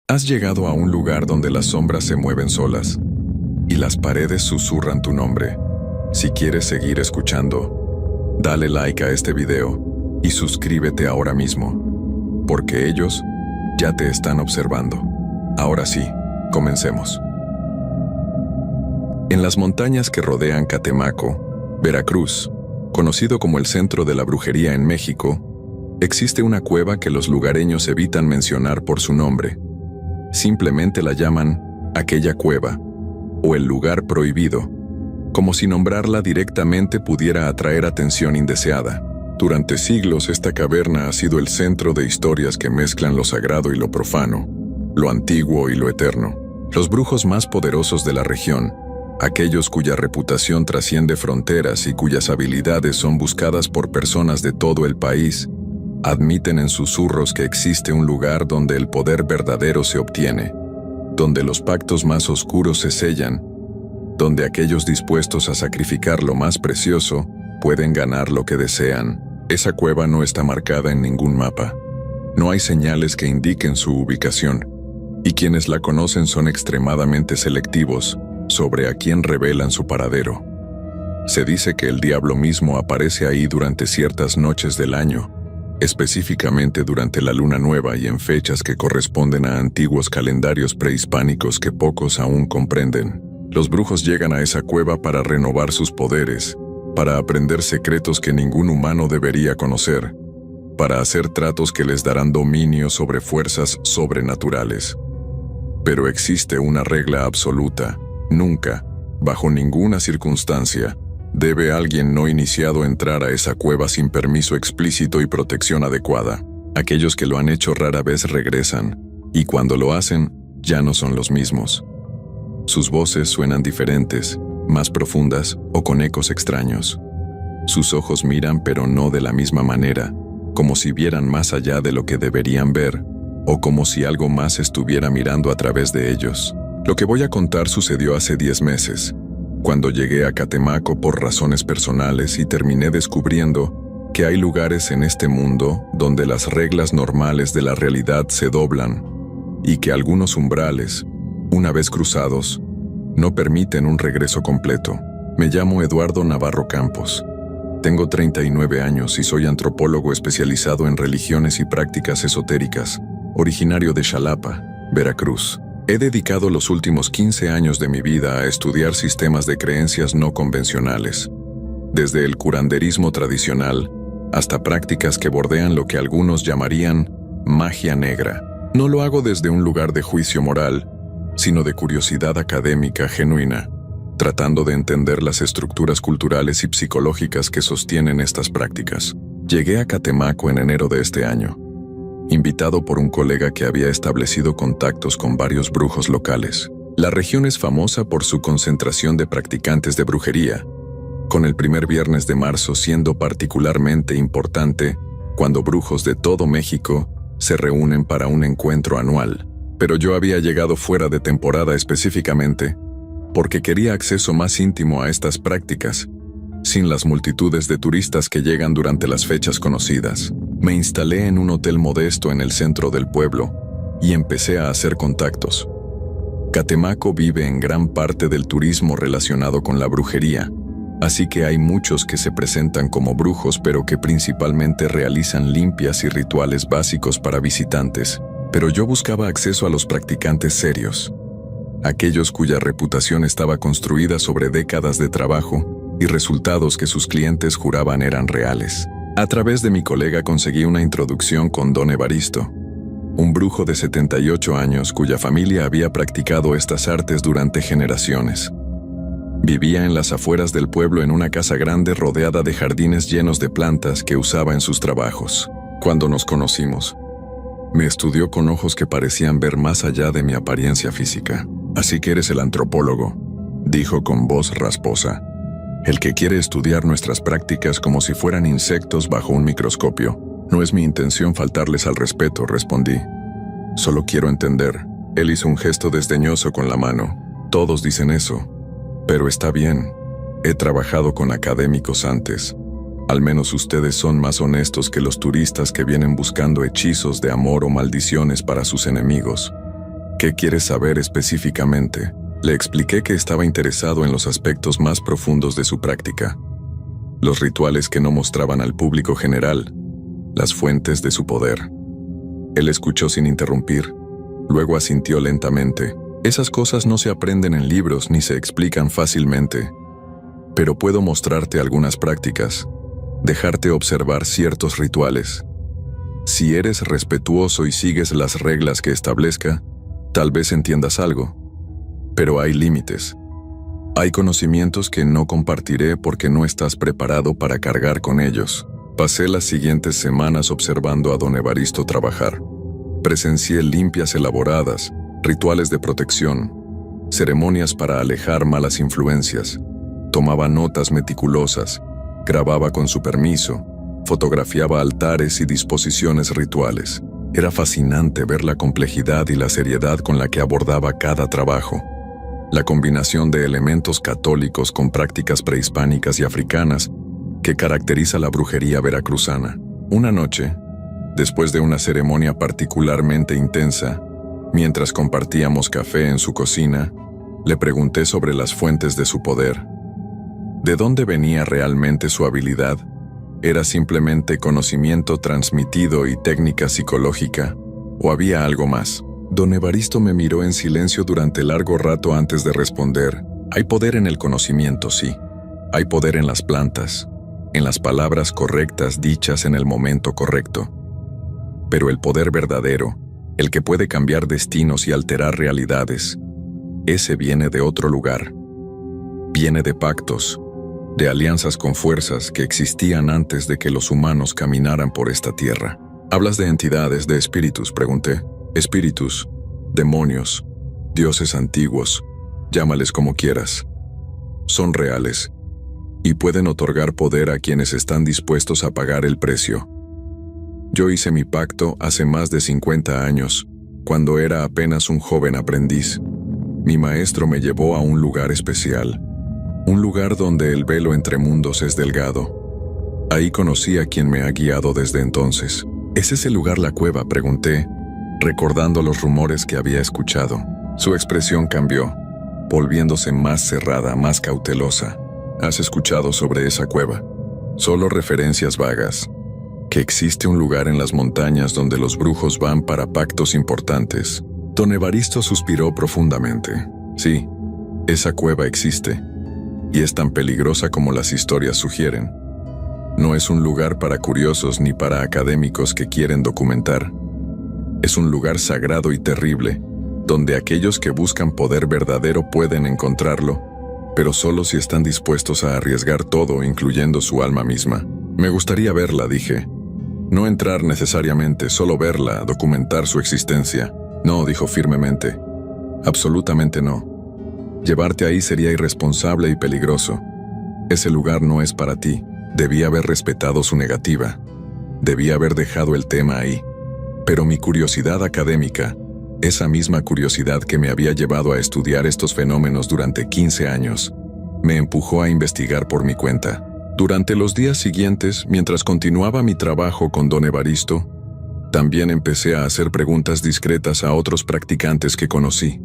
Has llegado a un lugar donde las sombras se mueven solas y las paredes susurran tu nombre. Si quieres seguir escuchando, dale like a este video y suscríbete ahora mismo, porque ellos ya te están observando. Ahora sí, comencemos. En las montañas que rodean Catemaco, Veracruz, conocido como el centro de la brujería en México, existe una cueva que los lugareños evitan mencionar por su nombre. Simplemente la llaman aquella cueva o el lugar prohibido, como si nombrarla directamente pudiera atraer atención indeseada. Durante siglos esta caverna ha sido el centro de historias que mezclan lo sagrado y lo profano, lo antiguo y lo eterno. Los brujos más poderosos de la región, aquellos cuya reputación trasciende fronteras y cuyas habilidades son buscadas por personas de todo el país, admiten en susurros que existe un lugar donde el poder verdadero se obtiene, donde los pactos más oscuros se sellan, donde aquellos dispuestos a sacrificar lo más precioso pueden ganar lo que desean. Esa cueva no está marcada en ningún mapa. No hay señales que indiquen su ubicación, y quienes la conocen son extremadamente selectivos sobre a quién revelan su paradero. Se dice que el diablo mismo aparece ahí durante ciertas noches del año, específicamente durante la luna nueva y en fechas que corresponden a antiguos calendarios prehispánicos que pocos aún comprenden. Los brujos llegan a esa cueva para renovar sus poderes, para aprender secretos que ningún humano debería conocer, para hacer tratos que les darán dominio sobre fuerzas sobrenaturales. Pero existe una regla absoluta: nunca, bajo ninguna circunstancia, debe alguien no iniciado entrar a esa cueva sin permiso explícito y protección adecuada. Aquellos que lo han hecho rara vez regresan, y cuando lo hacen, ya no son los mismos. Sus voces suenan diferentes, más profundas o con ecos extraños. Sus ojos miran pero no de la misma manera, como si vieran más allá de lo que deberían ver, o como si algo más estuviera mirando a través de ellos. Lo que voy a contar sucedió hace 10 meses, cuando llegué a Catemaco por razones personales y terminé descubriendo que hay lugares en este mundo donde las reglas normales de la realidad se doblan y que algunos umbrales, una vez cruzados, no permiten un regreso completo. Me llamo Eduardo Navarro Campos. Tengo 39 años y soy antropólogo especializado en religiones y prácticas esotéricas, originario de Xalapa, Veracruz. He dedicado los últimos 15 años de mi vida a estudiar sistemas de creencias no convencionales, desde el curanderismo tradicional hasta prácticas que bordean lo que algunos llamarían magia negra. No lo hago desde un lugar de juicio moral, sino de curiosidad académica genuina, tratando de entender las estructuras culturales y psicológicas que sostienen estas prácticas. Llegué a Catemaco en enero de este año, invitado por un colega que había establecido contactos con varios brujos locales. La región es famosa por su concentración de practicantes de brujería, con el primer viernes de marzo siendo particularmente importante cuando brujos de todo México se reúnen para un encuentro anual. Pero yo había llegado fuera de temporada específicamente porque quería acceso más íntimo a estas prácticas, sin las multitudes de turistas que llegan durante las fechas conocidas. Me instalé en un hotel modesto en el centro del pueblo y empecé a hacer contactos. Catemaco vive en gran parte del turismo relacionado con la brujería, así que hay muchos que se presentan como brujos pero que principalmente realizan limpias y rituales básicos para visitantes. Pero yo buscaba acceso a los practicantes serios, aquellos cuya reputación estaba construida sobre décadas de trabajo y resultados que sus clientes juraban eran reales. A través de mi colega conseguí una introducción con Don Evaristo, un brujo de 78 años cuya familia había practicado estas artes durante generaciones. Vivía en las afueras del pueblo en una casa grande rodeada de jardines llenos de plantas que usaba en sus trabajos. Cuando nos conocimos, me estudió con ojos que parecían ver más allá de mi apariencia física. «Así que eres el antropólogo», dijo con voz rasposa. «El que quiere estudiar nuestras prácticas como si fueran insectos bajo un microscopio». «No es mi intención faltarles al respeto», respondí. «Solo quiero entender». Él hizo un gesto desdeñoso con la mano. «Todos dicen eso. Pero está bien. He trabajado con académicos antes. Al menos ustedes son más honestos que los turistas que vienen buscando hechizos de amor o maldiciones para sus enemigos. ¿Qué quieres saber específicamente? Le expliqué que estaba interesado en los aspectos más profundos de su práctica, los rituales que no mostraban al público general, las fuentes de su poder. Él escuchó sin interrumpir, luego asintió lentamente. Esas cosas no se aprenden en libros ni se explican fácilmente, pero puedo mostrarte algunas prácticas, dejarte observar ciertos rituales. Si eres respetuoso y sigues las reglas que establezca, tal vez entiendas algo. Pero hay límites. Hay conocimientos que no compartiré porque no estás preparado para cargar con ellos. Pasé las siguientes semanas observando a don Evaristo trabajar. Presencié limpias elaboradas, rituales de protección, ceremonias para alejar malas influencias. Tomaba notas meticulosas, grababa con su permiso, fotografiaba altares y disposiciones rituales. Era fascinante ver la complejidad y la seriedad con la que abordaba cada trabajo. La combinación de elementos católicos con prácticas prehispánicas y africanas que caracteriza la brujería veracruzana. Una noche, después de una ceremonia particularmente intensa, mientras compartíamos café en su cocina, le pregunté sobre las fuentes de su poder. ¿De dónde venía realmente su habilidad? ¿Era simplemente conocimiento transmitido y técnica psicológica? ¿O había algo más? Don Evaristo me miró en silencio durante largo rato antes de responder. Hay poder en el conocimiento, sí. Hay poder en las plantas, en las palabras correctas dichas en el momento correcto. Pero el poder verdadero, el que puede cambiar destinos y alterar realidades, ese viene de otro lugar. Viene de pactos, de alianzas con fuerzas que existían antes de que los humanos caminaran por esta tierra. ¿Hablas de entidades, de espíritus?, pregunté. Espíritus, demonios, dioses antiguos, llámales como quieras. Son reales y pueden otorgar poder a quienes están dispuestos a pagar el precio. Yo hice mi pacto hace más de 50 años, cuando era apenas un joven aprendiz. Mi maestro me llevó a un lugar especial, un lugar donde el velo entre mundos es delgado. Ahí conocí a quien me ha guiado desde entonces. ¿Es ese lugar la cueva?, pregunté, recordando los rumores que había escuchado. Su expresión cambió, volviéndose más cerrada, más cautelosa. ¿Has escuchado sobre esa cueva? Solo referencias vagas. Que existe un lugar en las montañas donde los brujos van para pactos importantes. Don Evaristo suspiró profundamente. Sí, esa cueva existe, y es tan peligrosa como las historias sugieren. No es un lugar para curiosos ni para académicos que quieren documentar. Es un lugar sagrado y terrible, donde aquellos que buscan poder verdadero pueden encontrarlo, pero solo si están dispuestos a arriesgar todo, incluyendo su alma misma. Me gustaría verla, dije. No entrar necesariamente, solo verla, documentar su existencia. No, dijo firmemente. Absolutamente no. Llevarte ahí sería irresponsable y peligroso. Ese lugar no es para ti. Debí haber respetado su negativa. Debí haber dejado el tema ahí. Pero mi curiosidad académica, esa misma curiosidad que me había llevado a estudiar estos fenómenos durante 15 años, me empujó a investigar por mi cuenta. Durante los días siguientes, mientras continuaba mi trabajo con don Evaristo, también empecé a hacer preguntas discretas a otros practicantes que conocí.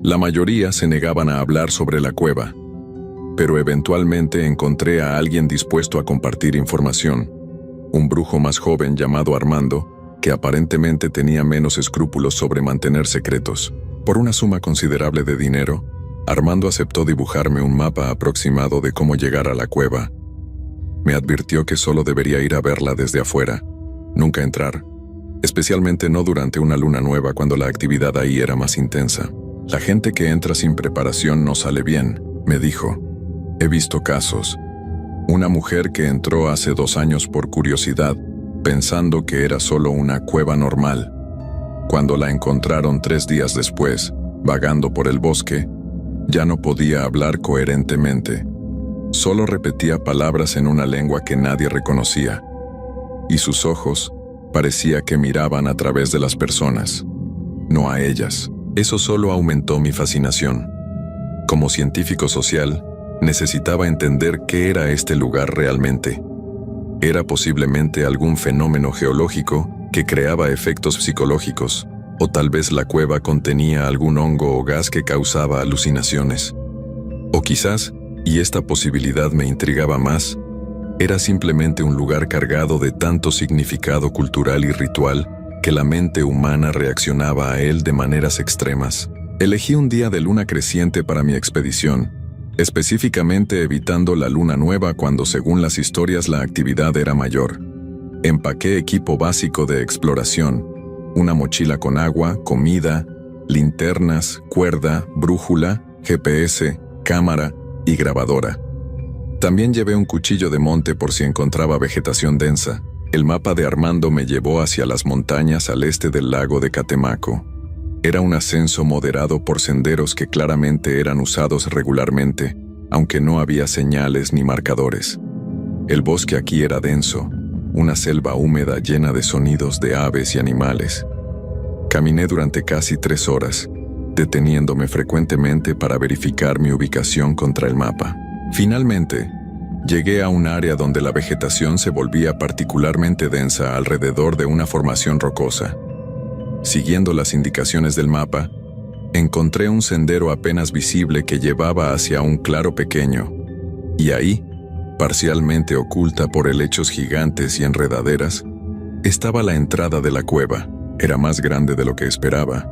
La mayoría se negaban a hablar sobre la cueva, pero eventualmente encontré a alguien dispuesto a compartir información, un brujo más joven llamado Armando, que aparentemente tenía menos escrúpulos sobre mantener secretos. Por una suma considerable de dinero, Armando aceptó dibujarme un mapa aproximado de cómo llegar a la cueva. Me advirtió que solo debería ir a verla desde afuera, nunca entrar, especialmente no durante una luna nueva cuando la actividad ahí era más intensa. La gente que entra sin preparación no sale bien, me dijo. He visto casos. Una mujer que entró hace 2 años por curiosidad, pensando que era solo una cueva normal. Cuando la encontraron 3 días después, vagando por el bosque, ya no podía hablar coherentemente. Solo repetía palabras en una lengua que nadie reconocía. Y sus ojos parecía que miraban a través de las personas, no a ellas. Eso solo aumentó mi fascinación. Como científico social, necesitaba entender qué era este lugar realmente. ¿Era posiblemente algún fenómeno geológico que creaba efectos psicológicos? O tal vez la cueva contenía algún hongo o gas que causaba alucinaciones. O quizás, y esta posibilidad me intrigaba más, era simplemente un lugar cargado de tanto significado cultural y ritual que la mente humana reaccionaba a él de maneras extremas. Elegí un día de luna creciente para mi expedición, específicamente evitando la luna nueva cuando, según las historias, la actividad era mayor. Empaqué equipo básico de exploración, una mochila con agua, comida, linternas, cuerda, brújula, GPS, cámara y grabadora. También llevé un cuchillo de monte por si encontraba vegetación densa. El mapa de Armando me llevó hacia las montañas al este del lago de Catemaco. Era un ascenso moderado por senderos que claramente eran usados regularmente, aunque no había señales ni marcadores. El bosque aquí era denso, una selva húmeda llena de sonidos de aves y animales. Caminé durante casi 3 horas, deteniéndome frecuentemente para verificar mi ubicación contra el mapa. Finalmente, llegué a un área donde la vegetación se volvía particularmente densa alrededor de una formación rocosa. Siguiendo las indicaciones del mapa, encontré un sendero apenas visible que llevaba hacia un claro pequeño, y ahí, parcialmente oculta por helechos gigantes y enredaderas, estaba la entrada de la cueva. Era más grande de lo que esperaba.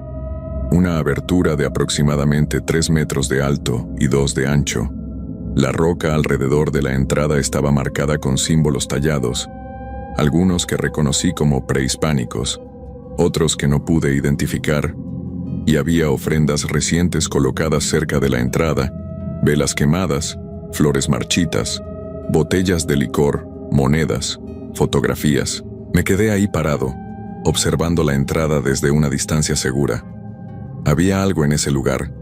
Una abertura de aproximadamente 3 metros de alto y 2 de ancho. La roca alrededor de la entrada estaba marcada con símbolos tallados, algunos que reconocí como prehispánicos, otros que no pude identificar, y había ofrendas recientes colocadas cerca de la entrada, velas quemadas, flores marchitas, botellas de licor, monedas, fotografías. Me quedé ahí parado, observando la entrada desde una distancia segura. Había algo en ese lugar,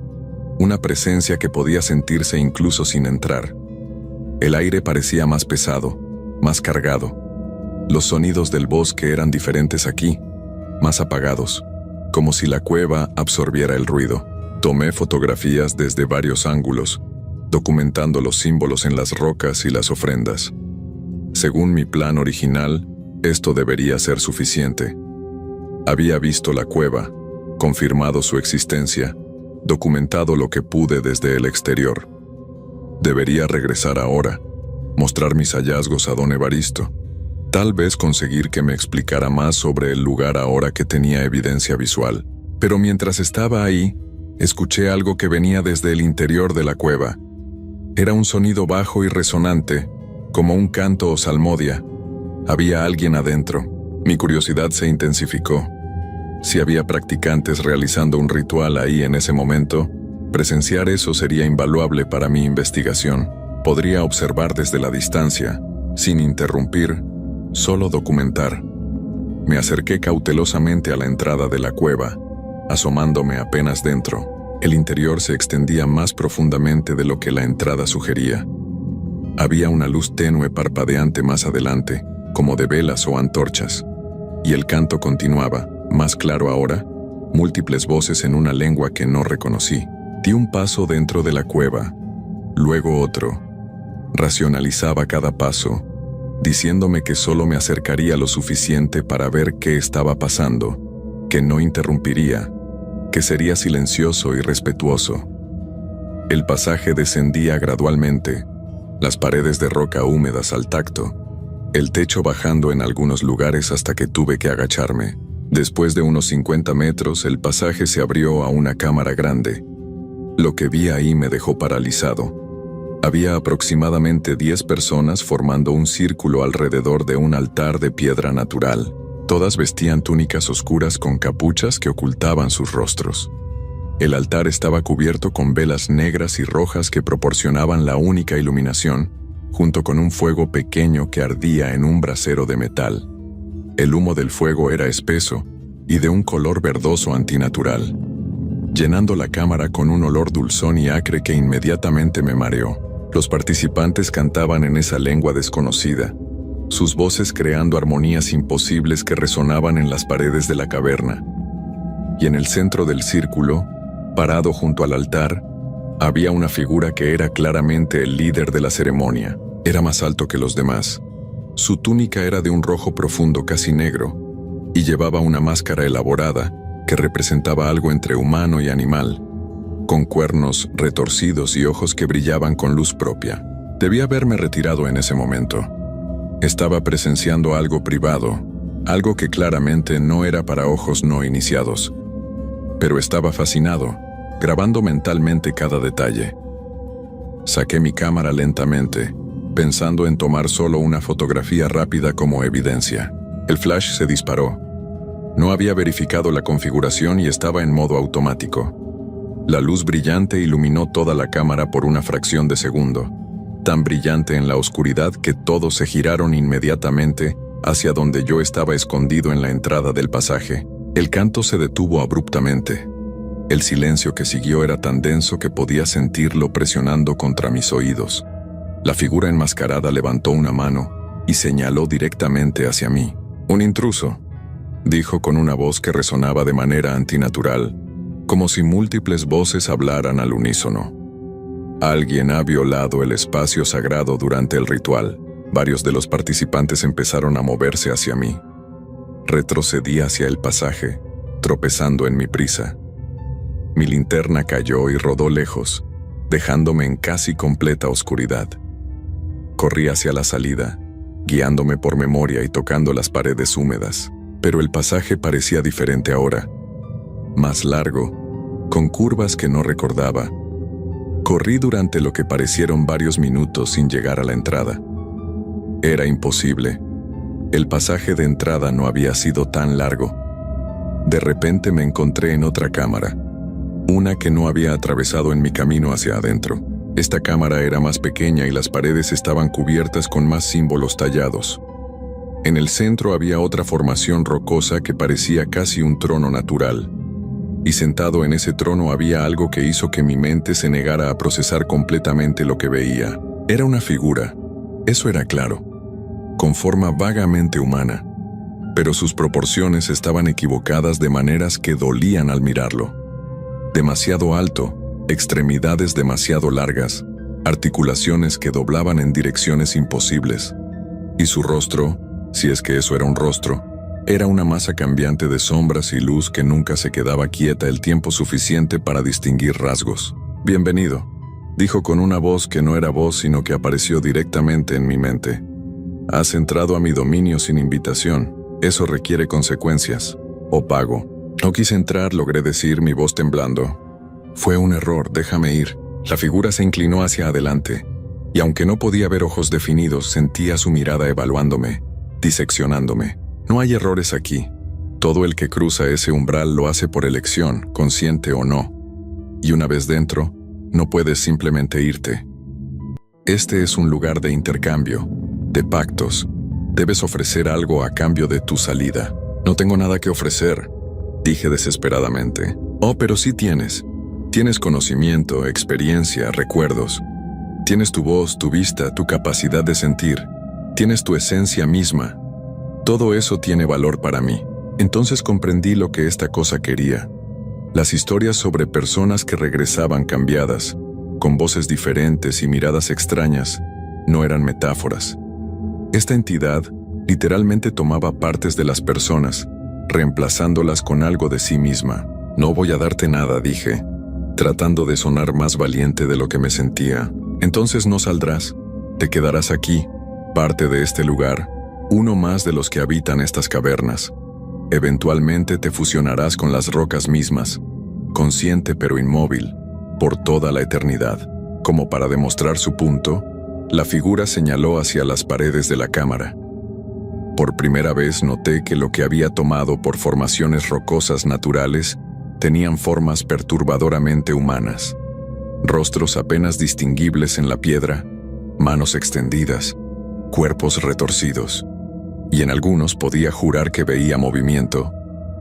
una presencia que podía sentirse incluso sin entrar. El aire parecía más pesado, más cargado. Los sonidos del bosque eran diferentes aquí, más apagados, como si la cueva absorbiera el ruido. Tomé fotografías desde varios ángulos, documentando los símbolos en las rocas y las ofrendas. Según mi plan original, esto debería ser suficiente. Había visto la cueva, confirmado su existencia, documentado lo que pude desde el exterior. Debería regresar ahora, mostrar mis hallazgos a don Evaristo, tal vez conseguir que me explicara más sobre el lugar ahora que tenía evidencia visual. Pero mientras estaba ahí, escuché algo que venía desde el interior de la cueva. Era un sonido bajo y resonante, como un canto o salmodia. Había alguien adentro. Mi curiosidad se intensificó. Si había practicantes realizando un ritual ahí en ese momento, presenciar eso sería invaluable para mi investigación. Podría observar desde la distancia, sin interrumpir, solo documentar. Me acerqué cautelosamente a la entrada de la cueva, asomándome apenas dentro. El interior se extendía más profundamente de lo que la entrada sugería. Había una luz tenue parpadeante más adelante, como de velas o antorchas, y el canto continuaba, más claro ahora, múltiples voces en una lengua que no reconocí. Di un paso dentro de la cueva, luego otro. Racionalizaba cada paso, diciéndome que solo me acercaría lo suficiente para ver qué estaba pasando, que no interrumpiría, que sería silencioso y respetuoso. El pasaje descendía gradualmente, las paredes de roca húmedas al tacto, el techo bajando en algunos lugares hasta que tuve que agacharme. Después de unos 50 metros, el pasaje se abrió a una cámara grande. Lo que vi ahí me dejó paralizado. Había aproximadamente 10 personas formando un círculo alrededor de un altar de piedra natural. Todas vestían túnicas oscuras con capuchas que ocultaban sus rostros. El altar estaba cubierto con velas negras y rojas que proporcionaban la única iluminación, junto con un fuego pequeño que ardía en un brasero de metal. El humo del fuego era espeso y de un color verdoso antinatural, llenando la cámara con un olor dulzón y acre que inmediatamente me mareó. Los participantes cantaban en esa lengua desconocida, sus voces creando armonías imposibles que resonaban en las paredes de la caverna. Y en el centro del círculo, parado junto al altar, había una figura que era claramente el líder de la ceremonia. Era más alto que los demás. Su túnica era de un rojo profundo casi negro, y llevaba una máscara elaborada, que representaba algo entre humano y animal, con cuernos retorcidos y ojos que brillaban con luz propia. Debí haberme retirado en ese momento. Estaba presenciando algo privado, algo que claramente no era para ojos no iniciados. Pero estaba fascinado, grabando mentalmente cada detalle. Saqué mi cámara lentamente, pensando en tomar solo una fotografía rápida como evidencia. El flash se disparó. No había verificado la configuración y estaba en modo automático. La luz brillante iluminó toda la cámara por una fracción de segundo, tan brillante en la oscuridad que todos se giraron inmediatamente hacia donde yo estaba escondido en la entrada del pasaje. El canto se detuvo abruptamente. El silencio que siguió era tan denso que podía sentirlo presionando contra mis oídos. La figura enmascarada levantó una mano y señaló directamente hacia mí. «Un intruso», dijo con una voz que resonaba de manera antinatural, como si múltiples voces hablaran al unísono. Alguien ha violado el espacio sagrado durante el ritual. Varios de los participantes empezaron a moverse hacia mí. Retrocedí hacia el pasaje, tropezando en mi prisa. Mi linterna cayó y rodó lejos, dejándome en casi completa oscuridad. Corrí hacia la salida, guiándome por memoria y tocando las paredes húmedas. Pero el pasaje parecía diferente ahora, más largo, con curvas que no recordaba. Corrí durante lo que parecieron varios minutos sin llegar a la entrada. Era imposible. El pasaje de entrada no había sido tan largo. De repente me encontré en otra cámara, una que no había atravesado en mi camino hacia adentro. Esta cámara era más pequeña y las paredes estaban cubiertas con más símbolos tallados. En el centro había otra formación rocosa que parecía casi un trono natural. Y sentado en ese trono había algo que hizo que mi mente se negara a procesar completamente lo que veía. Era una figura, eso era claro, con forma vagamente humana, pero sus proporciones estaban equivocadas de maneras que dolían al mirarlo. Demasiado alto, extremidades demasiado largas, articulaciones que doblaban en direcciones imposibles. Y su rostro, si es que eso era un rostro, era una masa cambiante de sombras y luz que nunca se quedaba quieta el tiempo suficiente para distinguir rasgos. «Bienvenido», dijo con una voz que no era voz sino que apareció directamente en mi mente. «Has entrado a mi dominio sin invitación. Eso requiere consecuencias. O pago». No quise entrar, logré decir, mi voz temblando. «Fue un error, déjame ir». La figura se inclinó hacia adelante, y aunque no podía ver ojos definidos, sentía su mirada evaluándome, diseccionándome. No hay errores aquí. Todo el que cruza ese umbral lo hace por elección, consciente o no. Y una vez dentro, no puedes simplemente irte. Este es un lugar de intercambio, de pactos. Debes ofrecer algo a cambio de tu salida. «No tengo nada que ofrecer», dije desesperadamente. «Oh, pero sí tienes. Tienes conocimiento, experiencia, recuerdos. Tienes tu voz, tu vista, tu capacidad de sentir. Tienes tu esencia misma. Todo eso tiene valor para mí». Entonces comprendí lo que esta cosa quería. Las historias sobre personas que regresaban cambiadas, con voces diferentes y miradas extrañas, no eran metáforas. Esta entidad literalmente tomaba partes de las personas, reemplazándolas con algo de sí misma. «No voy a darte nada», dije, tratando de sonar más valiente de lo que me sentía. «Entonces no saldrás. Te quedarás aquí, parte de este lugar, uno más de los que habitan estas cavernas. Eventualmente te fusionarás con las rocas mismas, consciente pero inmóvil, por toda la eternidad». Como para demostrar su punto, la figura señaló hacia las paredes de la cámara. Por primera vez noté que lo que había tomado por formaciones rocosas naturales tenían formas perturbadoramente humanas. Rostros apenas distinguibles en la piedra, manos extendidas, cuerpos retorcidos. Y en algunos podía jurar que veía movimiento,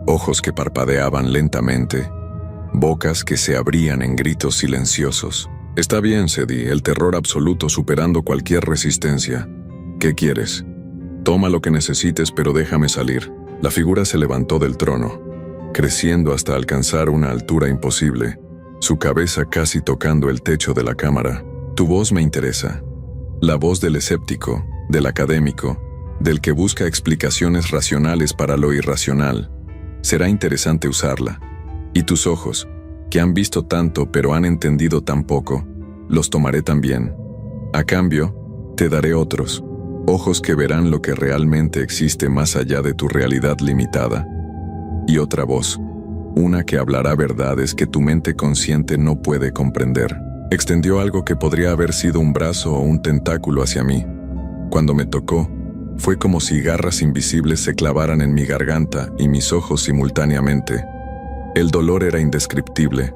ojos que parpadeaban lentamente, bocas que se abrían en gritos silenciosos. «Está bien», cedí, el terror absoluto superando cualquier resistencia. «¿Qué quieres? Toma lo que necesites, pero déjame salir». La figura se levantó del trono, creciendo hasta alcanzar una altura imposible, su cabeza casi tocando el techo de la cámara. «Tu voz me interesa. La voz del escéptico, del académico, del que busca explicaciones racionales para lo irracional. Será interesante usarla. Y tus ojos, que han visto tanto pero han entendido tan poco, los tomaré también. A cambio, te daré otros, ojos que verán lo que realmente existe más allá de tu realidad limitada. Y otra voz, una que hablará verdades que tu mente consciente no puede comprender. Extendió algo que podría haber sido un brazo o un tentáculo hacia mí. Cuando me tocó, fue como si garras invisibles se clavaran en mi garganta y mis ojos simultáneamente. El dolor era indescriptible,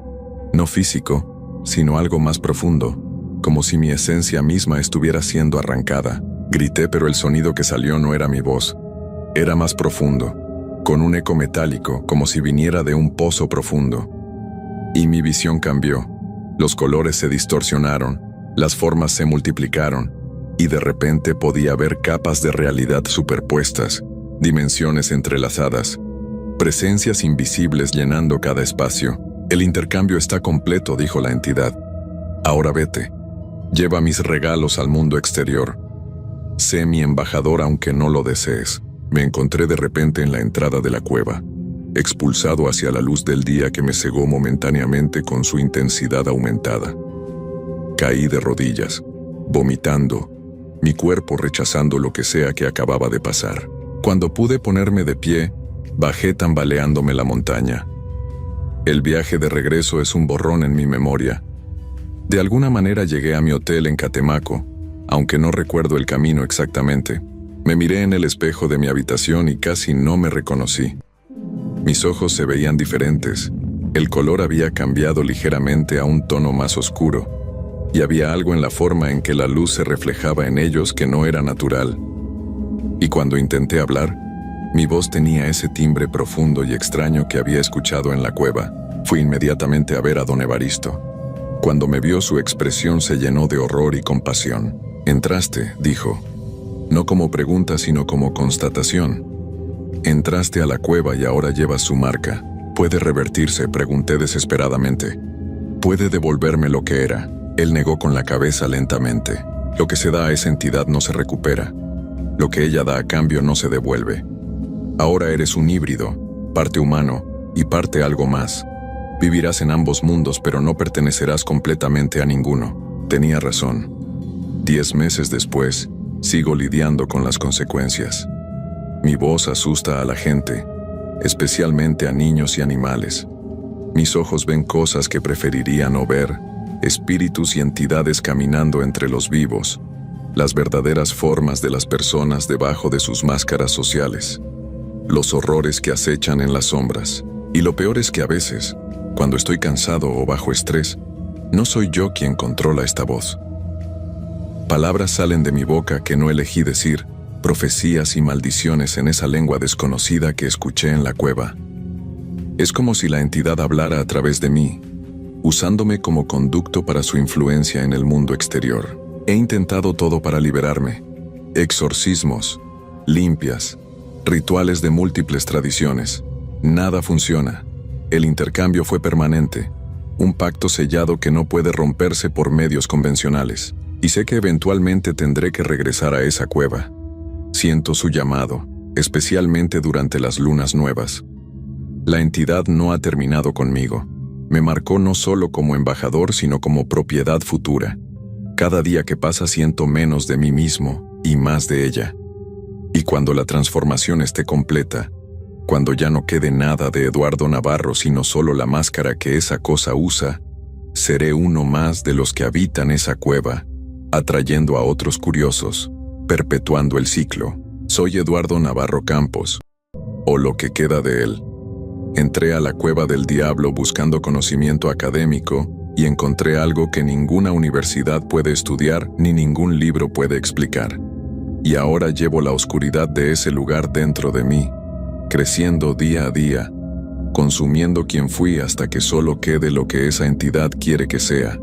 no físico, sino algo más profundo, como si mi esencia misma estuviera siendo arrancada. Grité, pero el sonido que salió no era mi voz. Era más profundo, con un eco metálico, como si viniera de un pozo profundo. Y mi visión cambió. Los colores se distorsionaron, las formas se multiplicaron, y de repente podía ver capas de realidad superpuestas, dimensiones entrelazadas, presencias invisibles llenando cada espacio. El intercambio está completo, dijo la entidad. Ahora vete. Lleva mis regalos al mundo exterior. Sé mi embajador aunque no lo desees. Me encontré de repente en la entrada de la cueva, expulsado hacia la luz del día que me cegó momentáneamente con su intensidad aumentada. Caí de rodillas, vomitando, mi cuerpo rechazando lo que sea que acababa de pasar. Cuando pude ponerme de pie, bajé tambaleándome la montaña. El viaje de regreso es un borrón en mi memoria. De alguna manera llegué a mi hotel en Catemaco, aunque no recuerdo el camino exactamente. Me miré en el espejo de mi habitación y casi no me reconocí. Mis ojos se veían diferentes. El color había cambiado ligeramente a un tono más oscuro, y había algo en la forma en que la luz se reflejaba en ellos que no era natural. Y cuando intenté hablar, mi voz tenía ese timbre profundo y extraño que había escuchado en la cueva. Fui inmediatamente a ver a don Evaristo. Cuando me vio, su expresión se llenó de horror y compasión. «Entraste», dijo, no como pregunta sino como constatación. «Entraste a la cueva y ahora llevas su marca. ¿Puede revertirse?», pregunté desesperadamente. «¿Puede devolverme lo que era?». Él negó con la cabeza lentamente. «Lo que se da a esa entidad no se recupera. Lo que ella da a cambio no se devuelve. Ahora eres un híbrido, parte humano y parte algo más. Vivirás en ambos mundos, pero no pertenecerás completamente a ninguno». Tenía razón. 10 meses después, sigo lidiando con las consecuencias. Mi voz asusta a la gente, especialmente a niños y animales. Mis ojos ven cosas que preferiría no ver, espíritus y entidades caminando entre los vivos, las verdaderas formas de las personas debajo de sus máscaras sociales, los horrores que acechan en las sombras. Y lo peor es que a veces, cuando estoy cansado o bajo estrés, no soy yo quien controla esta voz. Palabras salen de mi boca que no elegí decir, profecías y maldiciones en esa lengua desconocida que escuché en la cueva. Es como si la entidad hablara a través de mí, usándome como conducto para su influencia en el mundo exterior. He intentado todo para liberarme: exorcismos, limpias, rituales de múltiples tradiciones. Nada funciona. El intercambio fue permanente, un pacto sellado que no puede romperse por medios convencionales. Y sé que eventualmente tendré que regresar a esa cueva. Siento su llamado, especialmente durante las lunas nuevas. La entidad no ha terminado conmigo. Me marcó no solo como embajador, sino como propiedad futura. Cada día que pasa siento menos de mí mismo y más de ella. Y cuando la transformación esté completa, cuando ya no quede nada de Eduardo Navarro sino solo la máscara que esa cosa usa, seré uno más de los que habitan esa cueva, atrayendo a otros curiosos, perpetuando el ciclo. Soy Eduardo Navarro Campos, o lo que queda de él. Entré a la cueva del diablo buscando conocimiento académico y encontré algo que ninguna universidad puede estudiar ni ningún libro puede explicar. Y ahora llevo la oscuridad de ese lugar dentro de mí, creciendo día a día, consumiendo quien fui hasta que solo quede lo que esa entidad quiere que sea.